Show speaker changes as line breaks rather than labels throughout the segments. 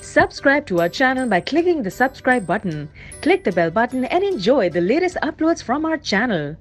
Subscribe to our channel by clicking the subscribe button. Click the bell button and enjoy the latest uploads from our channel.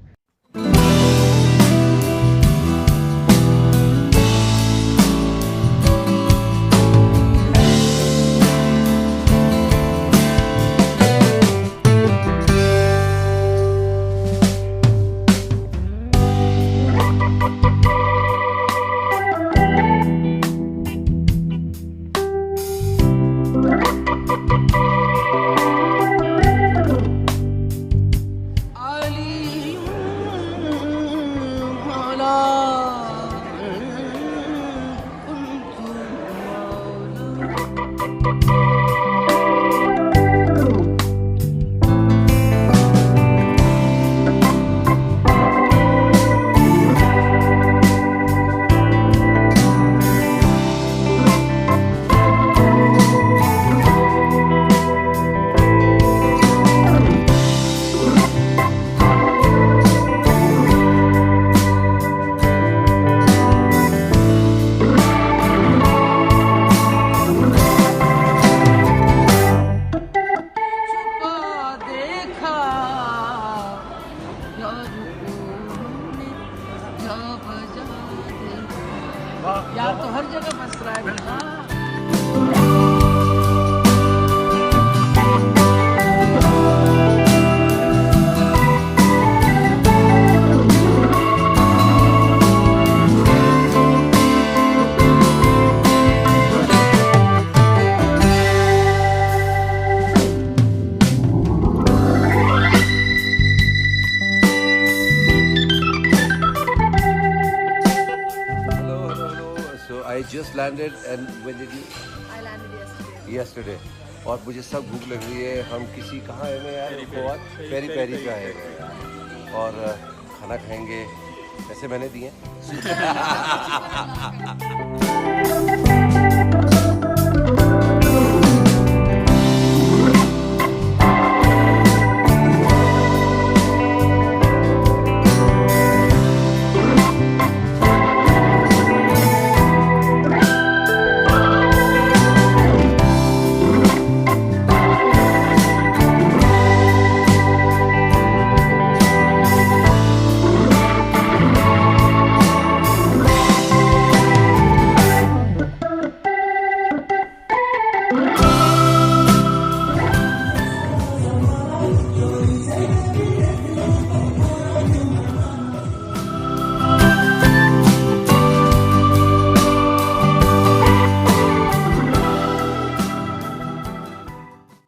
यार तो हर जगह बस रहा है।
I just landed and when did you?
I landed yesterday.
Yesterday. और मुझे सब भूख लग रही है। हम किसी कहाँ आए हैं यार? फवाद पेरी पेरी पे आए हैं यार। और खाना खाएंगे। ऐसे मैंने दिए।